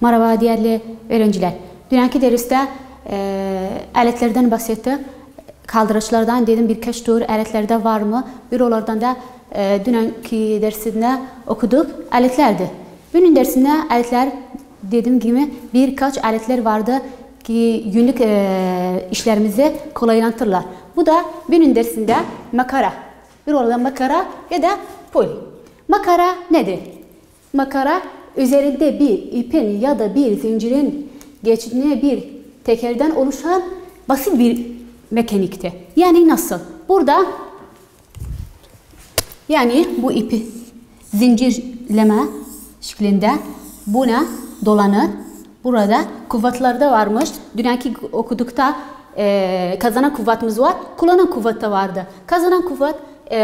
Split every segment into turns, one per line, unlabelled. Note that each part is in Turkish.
Merhaba değerli öğrenciler. Dünkü derste aletlerden bahsettik. Kaldıraçlardan dedim birkaç tür aletlerde var mı? Bir onlardan da dünkü dersinde okuduk. Aletlerdi. Bugün dersinde aletler dediğim gibi birkaç aletler vardı ki günlük işlerimizi kolaylaştırırlar. Bu da bugün dersinde makara. Bir oradan makara ya da poli. Makara nedir? Makara üzerinde bir ipin ya da bir zincirin geçtiğine bir tekerden oluşan basit bir mekanikti. Yani nasıl? Burada yani bu ipi zincirleme şeklinde buna dolanır. Burada kuvvetler de varmış. Dünkü okudukta kazanan kuvvetimiz var. Kullanan kuvvet de vardı. Kazanan kuvvet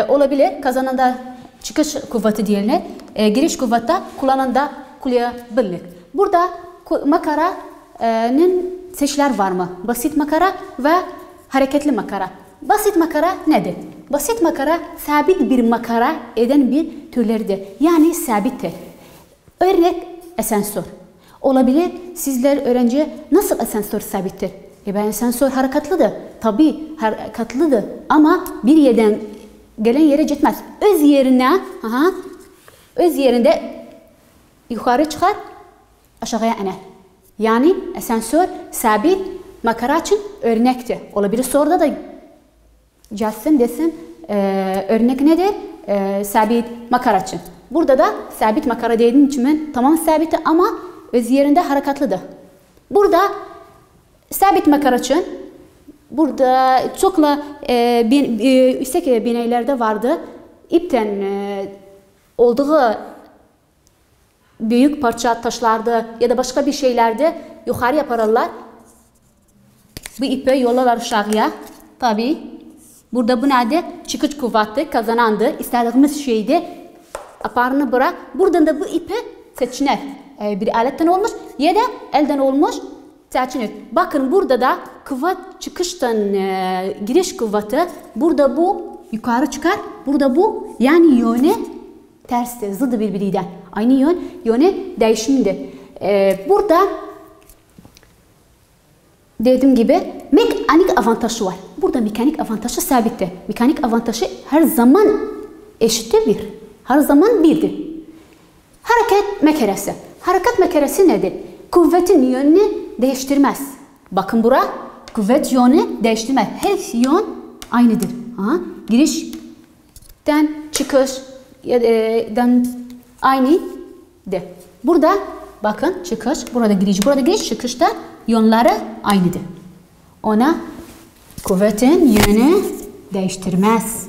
olabilir. Kazanan da çıkış kuvveti diyelim. Giriş kuvvette kullanan da kullanabilir. Burada makaranın çeşitler var mı? Basit makara ve hareketli makara. Basit makara nedir? Basit makara sabit bir makara eden bir türleridir. Yani sabittir. Örnek asansör. Olabilir. Sizler öğrenci nasıl asansör sabittir? Asansör hareketlidir. Tabii hareketlidir ama bir yerden gelen yere gitmez. Öz yerinde yukarı çıkar, aşağıya iner. Yani asansör sabit makara için örnektir. Olabilir soruda da gelsin desin örnek nedir? Sabit makara için. Burada da sabit makara dediğim için tamam sabit ama öz yerinde hareketlidir. Burada sabit makara için burada çokla yüksek binalarda vardı. İpten olduğu büyük parça taşlarda ya da başka bir şeylerde yukarı yaparlar. Bu ipi yollarlar aşağıya. Tabii burada bu nedir? Çıkış kuvveti kazanandı. İstediğimiz şeydi. Aparını bırak. Buradan da bu ipi seçinir. Bir aletten olmuş ya da elden olmuş seçinir. Bakın burada da kuvvet çıkıştan giriş kuvveti. Burada bu yukarı çıkar. Burada bu yani yönü terstir. Zıddı birbirinden. Aynı yönü değişimdir. Burada dediğim gibi mekanik avantajı var. Burada mekanik avantajı sabittir. Mekanik avantajı her zaman eşittir. Her zaman birdir. Hareket mekaresi. Hareket mekaresi nedir? Kuvvetin yönünü değiştirmez. Bakın bura kuvvet yönü değiştirmez. Her yön aynıdır. Girişten çıkışdan aynıdır. Burada bakın çıkış, burada giriş, çıkışta yönleri aynıdır. Ona kuvvetin yönü değiştirmez.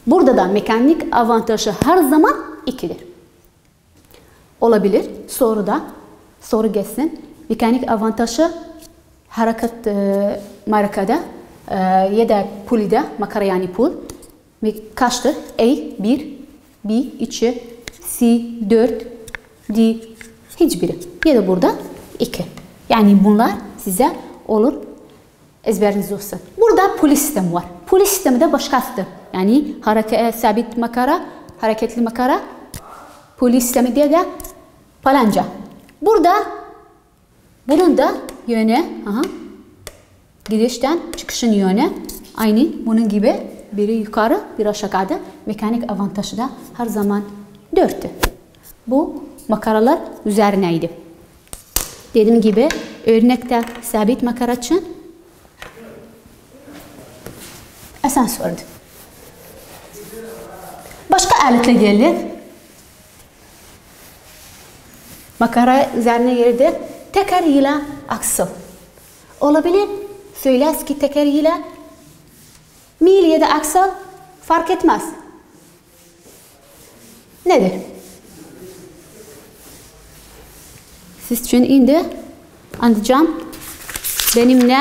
Burada da mekanik avantajı her zaman ikidir. Olabilir. Soru gelsin. Mekanik avantajı hareket marakada ya da pulide, makara yani pul. Kaçtır? A 1, B 2, C 4, D hiçbiri. Ya da burada 2. Yani bunlar size olur. Ezberiniz olsun. Burada pul sistemi var. Pul sistemi de başkasıdır. Yani sabit makara, hareketli makara, pul sistemi diye de falanca. Burada bunun da yönü, girişten çıkışın yönü aynı bunun gibi biri yukarı, biri aşağıda. Mekanik avantajı da her zaman 4'tü. Bu makaralar üzerineydi. Dediğim gibi örnekte sabit makara için asansördü. Başka aletle gelir. Makara üzerine yerde teker ile aksıl. Olabilir. Söyleriz ki teker ile mil ya da aksıl fark etmez. Nedir? Siz için indi anlayacağım. Benimle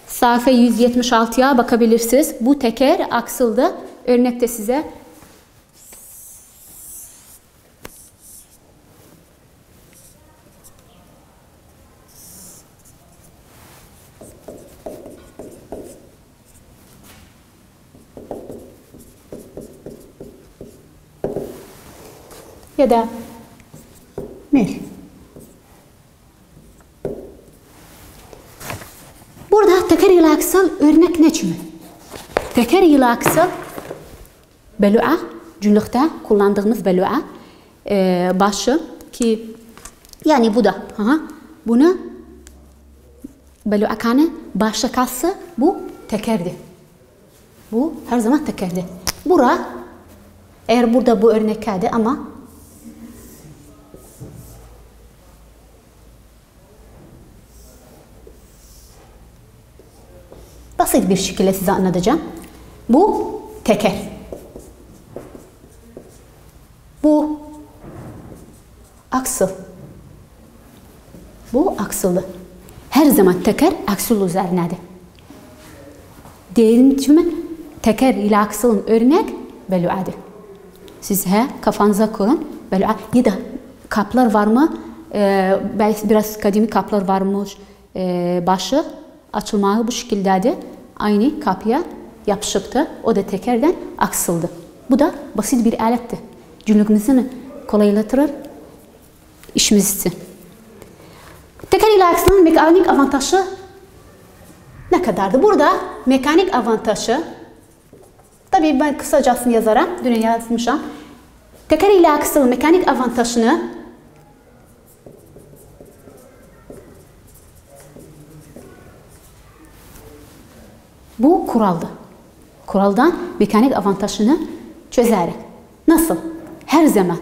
sayfa 176'ya bakabilirsiniz. Bu teker aksıldı. Örnekte size ya da mil. Burada teker ile aksal örnek ne kimi? Teker ile aksal belu'a, cümlükte kullandığımız belu'a başı ki yani bu da bunu belu'a kanı başta kalsa bu tekerdi. Bu her zaman tekerdi. Eğer burada bu örneklerde ama basit bir şekilde size anlatacağım. Bu teker. Bu aksıl. Bu aksıldı. Her zaman teker aksıl üzerinedir. Diğerin için teker ile aksılın örnek belu'adır. Siz kafanıza kurun. Belu'a. Ya da kaplar var mı? Biraz kadimi kaplar varmış. Başı açılmağı bu şekildeydi. Aynı kapıya yapışıktı. O da tekerden aksıldı. Bu da basit bir aletti. Cümlemizi kolaylaştırır işimiz için. Teker ile aksılın mekanik avantajı ne kadardı? Burada mekanik avantajı, tabii ben kısacasını yazarım, dün yazmışım. Teker ile aksılın mekanik avantajını bu kuraldı. Kuraldan mekanik avantajını çözerek. Nasıl? Her zaman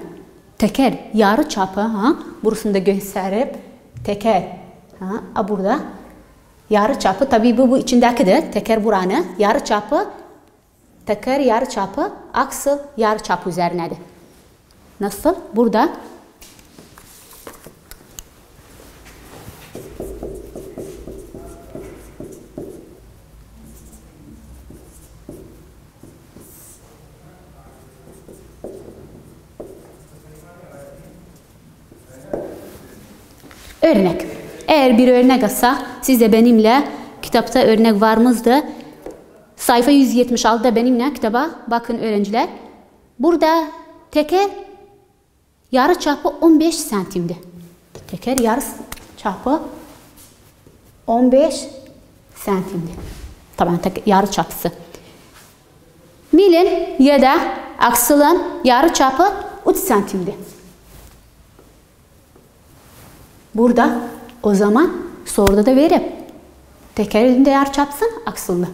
teker yarı çapı, burasında gösterip teker, burada yarı çapı, tabii bu içindekidir. Teker buranı, yarı çapı, teker yarı çapı, aksıl yarı çapı üzerinedir. Nasıl? Burada örnek. Eğer bir örnek alsa, siz de benimle kitapta örnek varımızdı. Sayfa 176'da benimle kitaba bakın öğrenciler. Burada teker yarı çapı 15 santimdi. Teker yarı çapı 15 santimdi. Tabii yarı çapısı. Milin ya da aksılın yarı çapı 3 santimdi. Burada o zaman soruda da verip tekerin de yarıçapsın aksılını.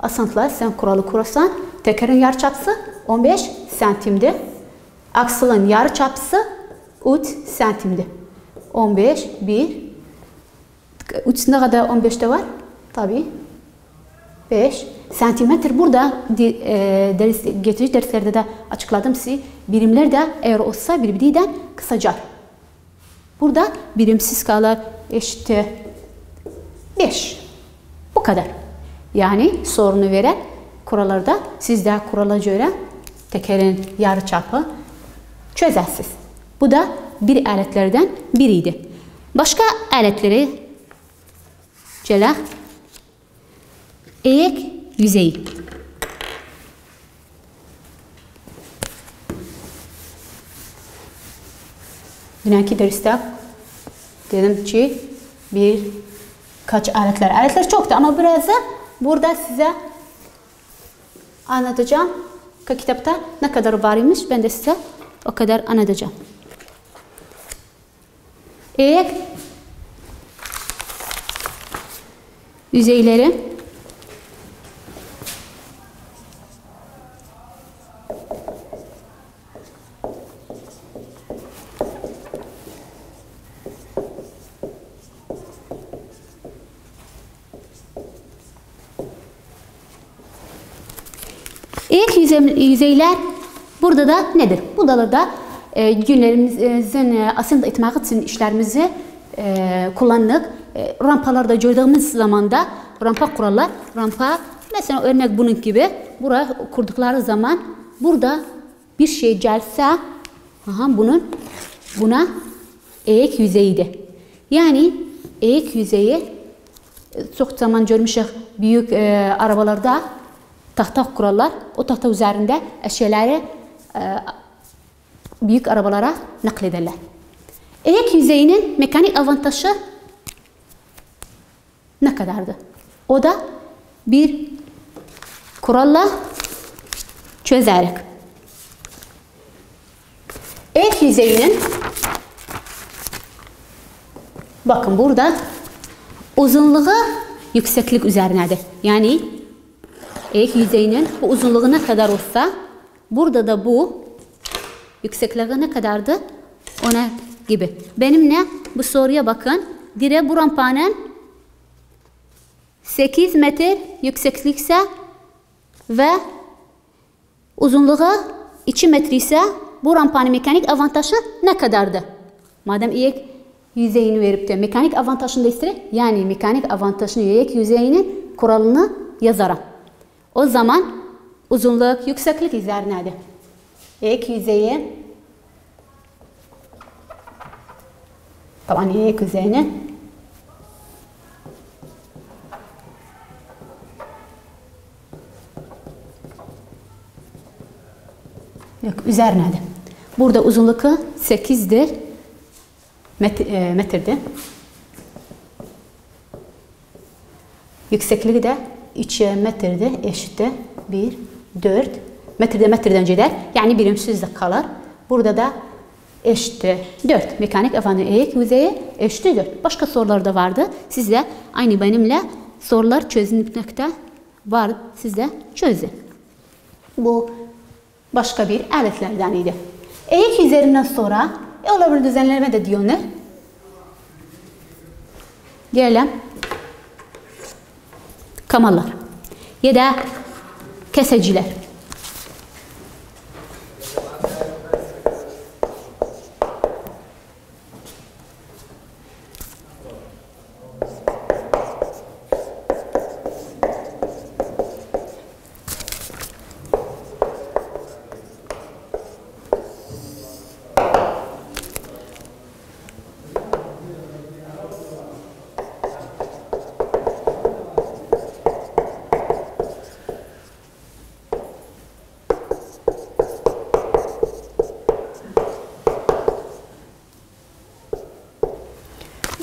Aslında sen kuralı kurarsan tekerin yarıçapsı 15 santimdi. Aksılın yarıçapsı 3 santimdi. 15, 1. 3 ne kadar 15'te var? Tabii. 5 santimetre. Burada getirici derslerde de açıkladım size. Birimler de eğer olsa birbirinden kısacar. Burada birimsiz kalır eşittir 5. Bu kadar. Yani sorunu veren kurallarda siz de kurala göre tekerin yarıçapı çözersiniz. Bu da bir aletlerden biriydi. Başka aletleri cela eğik yüzeyi. Dünkü derste dedim ki birkaç aletler. Aletler çoktu ama biraz da burada size anlatacağım. Kitapta ne kadar varmış ben de size o kadar anlatacağım. Eğik yüzeyleri yüzeyler burada da nedir? Burada da günlerimizin aslında etmek için işlerimizi kullandık. Rampalarda gördüğümüz zaman da rampa kurallar. Rampa mesela örnek bunun gibi. Buraya kurdukları zaman burada bir şey gelse buna eğik yüzeyiydi. Yani eğik yüzeyi çok zaman görmüşük büyük arabalarda tahta kurarlar. O tahta üzerinde eşyaları büyük arabalara naklederler. Eğik yüzeyinin mekanik avantajı ne kadardı? O da bir kuralla çözerek. Eğik yüzeyinin bakın burada uzunluğu yükseklik üzerinedir. Yani eğik yüzeyinin bu uzunluğu ne kadar olsa burada da bu yüksekliği ne kadardı? Ona gibi. Benimle bu soruya bakın. Dire bu rampanın 8 metre yükseklikse ve uzunluğu 2 metre ise bu rampanın mekanik avantajı ne kadardı? Madem eğik yüzeyini verip de mekanik avantajını da istedik. Yani mekanik avantajını eğik yüzeyinin kuralını yazarım. O zaman uzunluk, yükseklik üzerinedir. Eğik yüzeyi taban eğik yüzeyinin üzerinedir. Burada uzunluğu 8'dir. Metrdir. Yüksekliği de 2 metrdir. Eşittir. 1, 4. Metreden gider. Yani birimsiz de kalır. Burada da eşittir 4. Mekanik avantajı eğik yüzeyi eşittir 4. Başka sorular da vardı. Siz de aynı benimle sorular çözülmekte var. Siz de çözün. Bu başka bir aletlerden idi. Eğik yüzeyinden sonra olabilir düzenleme de diyorlar. Gelelim kamallar ya da keseciler.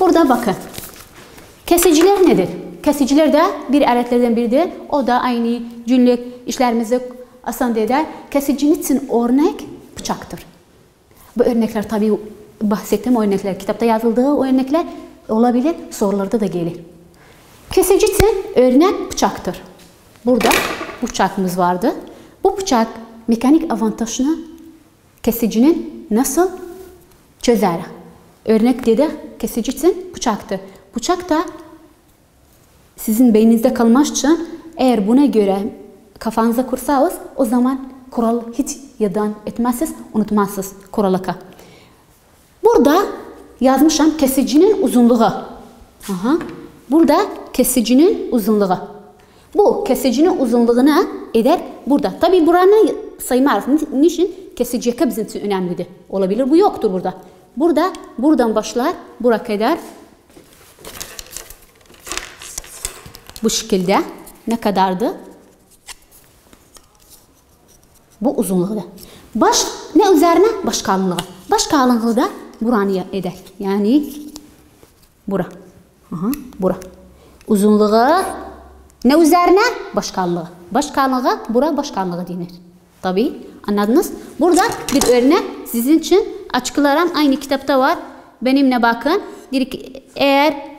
Burada bakın. Kesiciler nedir? Kesiciler de bir aletlerden biridir. O da aynı günlük işlerimizi asan eder. Kesicinin için örnek bıçaktır. Bu örnekler tabii bahsettiğim örnekler, kitapta yazıldığı örnekler olabilir, sorularda da gelir. Kesici için örnek bıçaktır. Burada bıçağımız vardı. Bu bıçak mekanik avantajını kesicinin nasıl çözer? Örnek dedi, kesici için bıçaktır. Bıçak da sizin beyninizde kalmak için eğer buna göre kafanıza kursanız o zaman kural hiç yadan etmezsiniz, unutmazsınız kuralı. Burada yazmışım kesicinin uzunluğu. Burada kesicinin uzunluğu. Bu kesicinin uzunluğuna eder burada. Tabi buranı saymarız. Niçin? Kesici yaka bizim için önemlidir. Olabilir bu yoktur burada. Buradan başlar buraya kadar bu şekilde ne kadardı? Bu uzunluğu da. Ne üzerine? Baş kalınlığı. Baş kalınlığı da buranı eder. Yani bura. Bura. Uzunluğu ne üzerine? Baş kalınlığı. Baş kalınlığı bura baş kalınlığı denir. Tabii anladınız. Burada bir örnek sizin için açıklarım aynı kitapta var. Benimle bakın. Eğer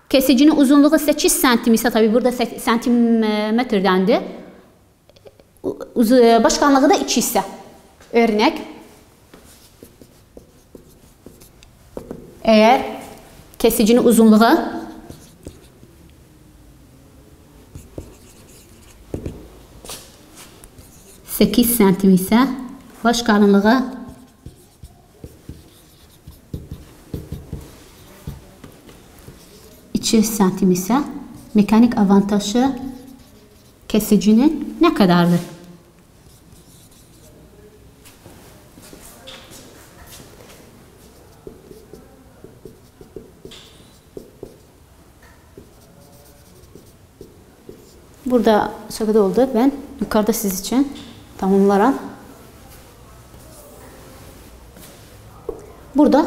kesicinin uzunluğu 8 santim ise tabii burada santimetredendi. Baş kalınlığı da 2 ise. Örnek. Eğer kesicinin uzunluğu 8 santim ise baş kalınlığı 2 santim ise mekanik avantajı kesicinin ne kadardır? Burada şakada oldu. Ben yukarıda siz için tamamlarım. Burada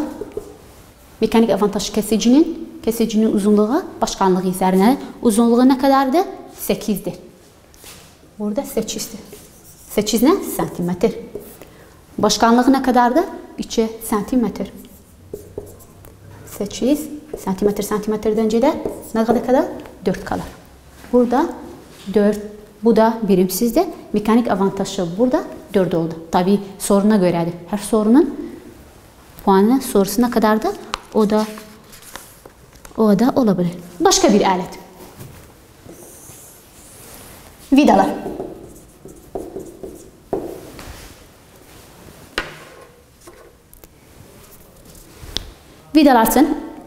Mekanik avantaj kesicinin uzunluğu başkanlığı üzerine. Uzunluğu ne kadardı? 8'dir. Burada 8'dir. 8 ne? Santimetre. Başkanlığı ne kadardı? 2 santimetre. 8 santimetreden önce de ne kadar? 4 kalır. Burada 4. Bu da birimsizdi. Mekanik avantajı burada 4 oldu. Tabii soruna göredir. Her sorunun puanı sorusuna kadar da o da olabilir. Başka bir alet. Vidalar.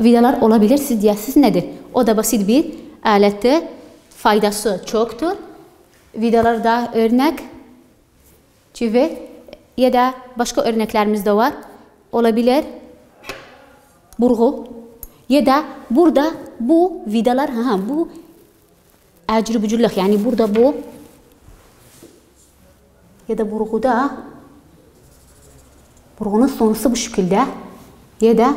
Vidalar olabilir. Siz diyeceksiniz nedir? O da basit bir alette, faydası çoktur. Vidalarda örnek çivi ya da başka örneklerimiz de var. Olabilir. Burgu ya da burada bu vidalar bu ecri bücürlük, yani burada bu ya da burguda burgunun sonusu bu şekilde ya da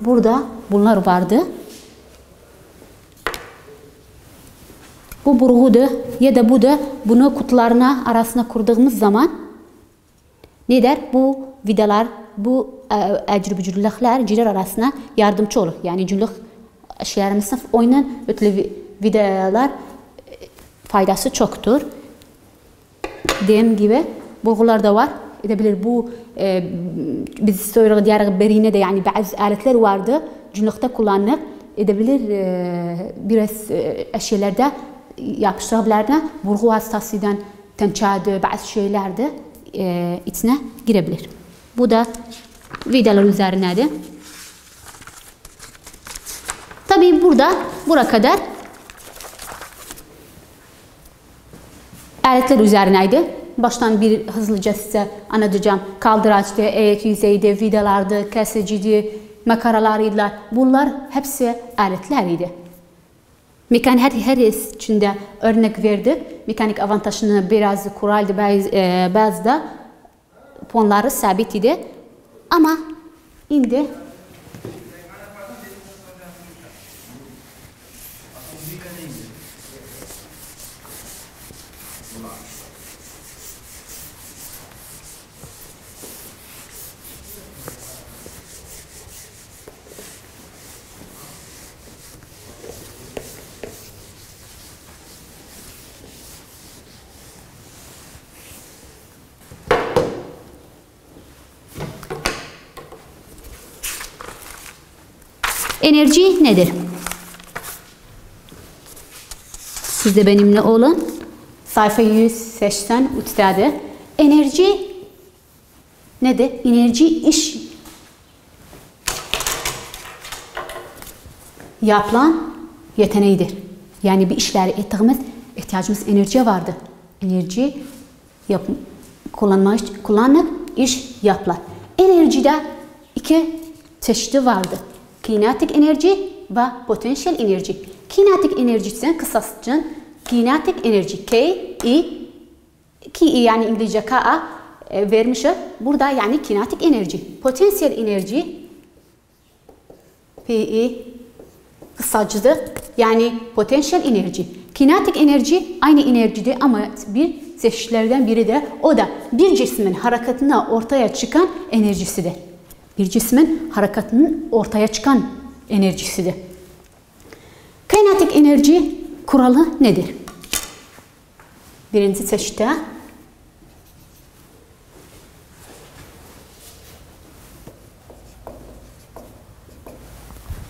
burada bunlar vardı. Bu burgudu ya da bu da bunu kutularına arasına kurduğumuz zaman ne der? Bu vidalar, bu ecri bücürlükler ciler arasına yardımcı olur. Yani cümlük şeylerimizin oyunun ötülü vidalar faydası çoktur. Dediğim gibi burgular da var. Edebilir bu biz sonra diğer berine de yani bazı aletler vardı. Cümlükte kullanılır. Edebilir biraz eşyalerde yapıştırabilirler. Burgu vasıtasıyla tençadı bazı şeyler de içine girebilir. Bu da vidalar üzerinedir. Tabii buraya kadar aletler üzerineydi. Baştan bir hızlıca size anlatacağım. Kaldıraçtı, eğik yüzeydi, vidalardı, kesiciydi, makaralarıydılar. Bunlar hepsi aletleriydi. Mekanik her içinde örnek verdi. Mekanik avantajını biraz kuraldı, bazı da puanları sabit idi. Ama indi enerji nedir? Siz de benimle olun. Sayfa 183'tedir. Enerji nedir? Enerji iş yapılan yeteneğidir. Yani bir işleri ettiğimiz ihtiyacımız enerjiye vardı. Enerji kullanmak iş yapılar. Enerjide iki çeşidi vardı. Kinetik enerji ve potansiyel enerji. Kinetik enerjisi kısaca kinetik enerji Ki yani İngilizce K vermişim. Burada yani kinetik enerji. Potansiyel enerji PE kısacıdır. Yani potansiyel enerji. Kinetik enerji aynı enerjidir ama bir çeşitlerden biri de o da bir cismin hareketine ortaya çıkan enerjisidir. Bir cismin hareketinin ortaya çıkan enerjisidir. Kinetik enerji kuralı nedir? Birinci çeşitte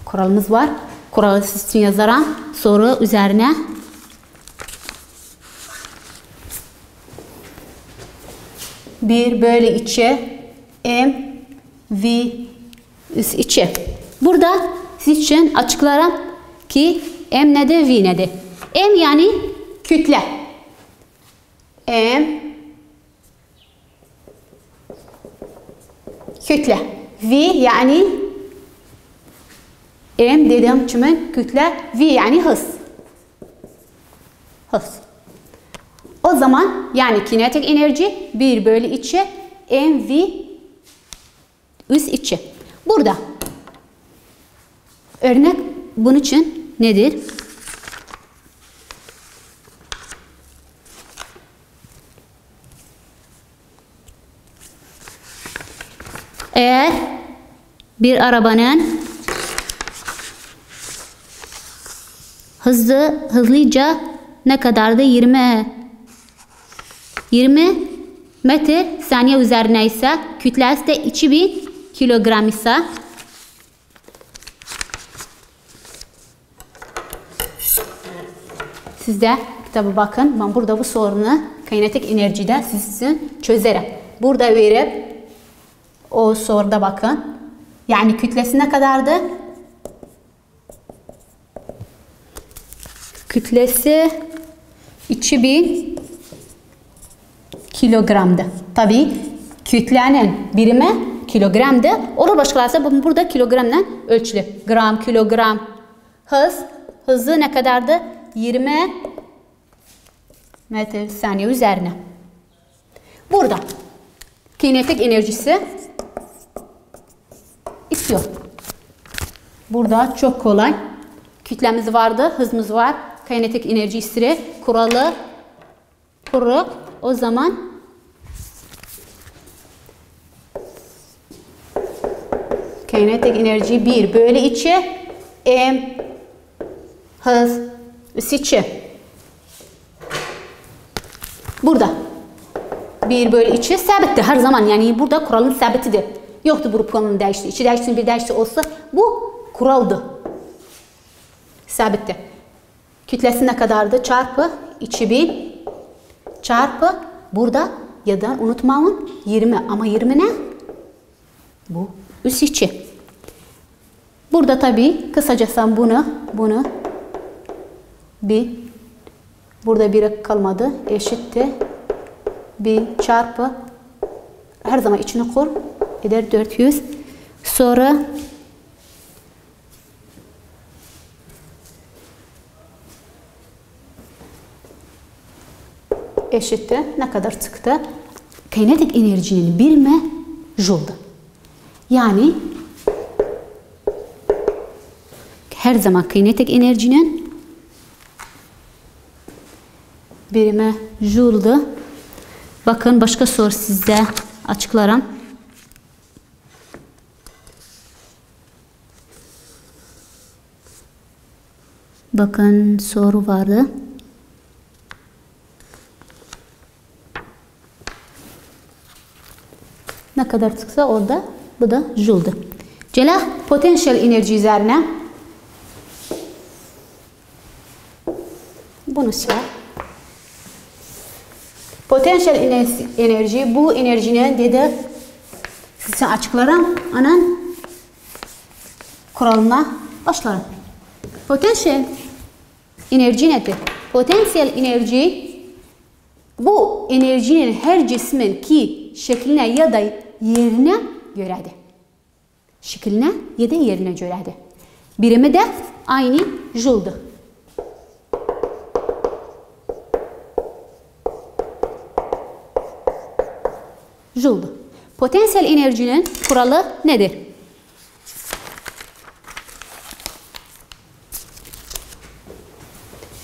kuralımız var. Kuralı siz için yazarım. Sonra üzerine bir bölü 2 m v üst 2. Burada siz için açıklarım ki m nedir, v nedir? M yani kütle. M kütle. V yani M dediğim için kütle, V yani hız. Hız. O zaman yani kinetik enerji 1 bölü 2 mv üst 2. Burada örnek bunun için nedir? Eğer bir arabanın hızlıca ne kadardı? 20 metre saniye üzerine ise kütlesi de 2000 kilogram ise siz de kitaba bakın. Ben burada bu sorunu kinetik enerjide sizin çözerim. Burada verip o soruda bakın. Yani kütlesi ne kadardı? Kütlesi 2000 kilogramdı. Tabii kütlenin birimi kilogramdı. Olur başkalarsa burada kilogramla ölçülü. Gram, kilogram. Hızı ne kadardı? 20 metre saniye üzerine. Burada kinetik enerjisi istiyor. Burada çok kolay. Kütlemiz vardı, hızımız var. Kinetik enerji istiyor. Kuralı kuruk. O zaman kinetik enerji 1 bölü 2 m hız üssü 2. Burada 1 bölü 2 sabittir her zaman. Yani burada kuralın sabitidir. Yoktu bu kuralın değişti. 2 değişti, 1 değişti olsa bu kuraldı. Sabitti. Kütlesi ne kadardı? Çarpı 2000 çarpı burada ya da unutmayın 20 ama 20 ne? Bu üs 2. Burada tabii kısacası bunu bir burada bir kalmadı eşitti 1 çarpı her zaman içine kur eder 400 sonra eşittir ne kadar çıktı? Kinetik enerjinin birimi joul'du. Yani her zaman kinetik enerjinin birimi joul'du. Bakın başka soru sizde açıklarım. Bakın soru vardı. Ne kadar çıksa orada bu da joul'du. Celah potansiyel enerji üzerine bunu şey. Potansiyel enerji bu enerjinin dedi size açıklarım. Anan kuralına başlarım. Potansiyel enerji nedir? Potansiyel enerji bu enerjinin her cismin ki şekline ya da yerine göredir. Şekline ya da yerine göredir. Birimi de aynı joul'dur. Joul'dur. Potansiyel enerjinin kuralı nedir?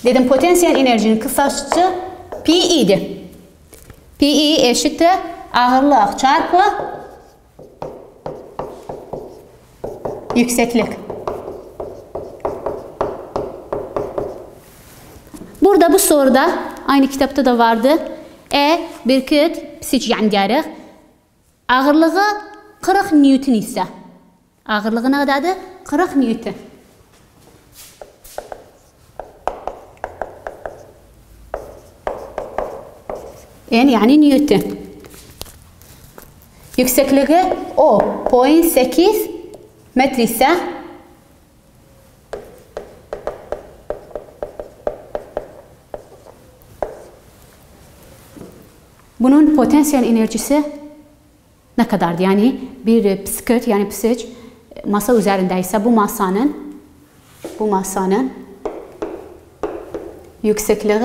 Dedim potansiyel enerjinin kısaçası Pi'dir. Pi eşittir ağırlık çarpı yükseklik. Burada bu soruda aynı kitapta da vardı. Bir küt psik yani diyarıq. Ağırlığı 40 Newton ise. Ağırlığı ne kadardır? 40 Newton. Yani Newton. Yüksekliği o 0.8 metre ise bunun potansiyel enerjisi ne kadardı? Yani bir bisiklet yani psik masa üzerindeyse bu masanın yüksekliği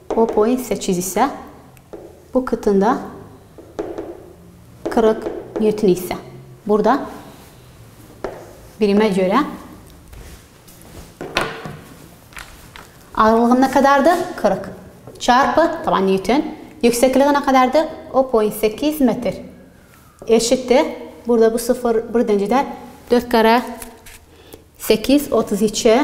0.8 ise bu kıtında 40 Newton ise Burada birime göre ağırlığı ne kadardı? 40. Çarpı taban Newton. Yüksekliği ne kadardı? 10.8 metre. Eşittir. Burada bu 0 buradan gider. 4 kare 8 32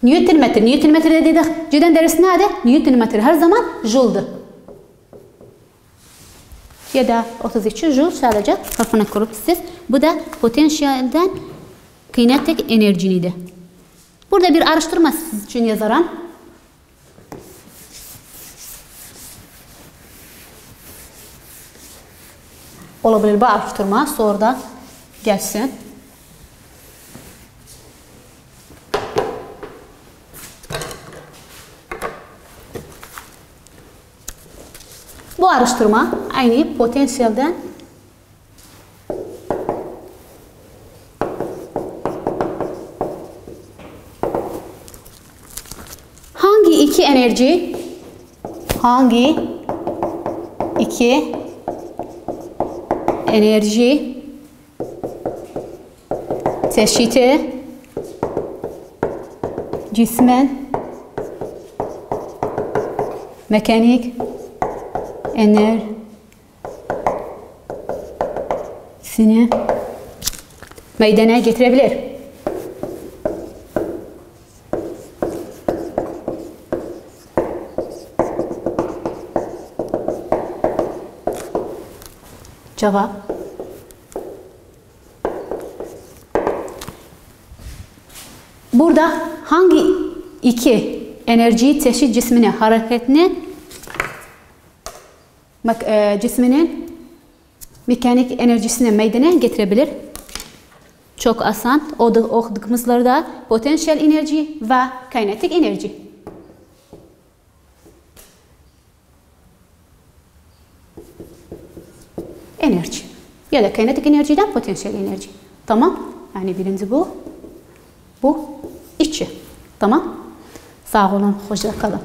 Newton metre. Newton metre dedik. Cüden dersi nerede? Newton metre. Her zaman joul'du. Ya da 32 joule sadece kafana kurup siz. Bu da potansiyelden kinetik enerjiydi. Burada bir araştırma siz için yazarım. Olabilir bu araştırma sonra da gelsin. Bu araştırma aynı potansiyelden hangi iki enerji çeşidi cismen mekanik enerjisini meydana getirebilir. Cevap burada hangi iki enerji çeşit cisminin hareketini cisminin mekanik enerjisini meydana getirebilir? Çok asan. Okuduğumuzlarda potansiyel enerji ve kinetik enerji. Enerji. Ya da kinetik enerjiden potansiyel enerji. Tamam. Yani birinci bu. Bu içi. Tamam. Sağ olun. Hoşça kalın.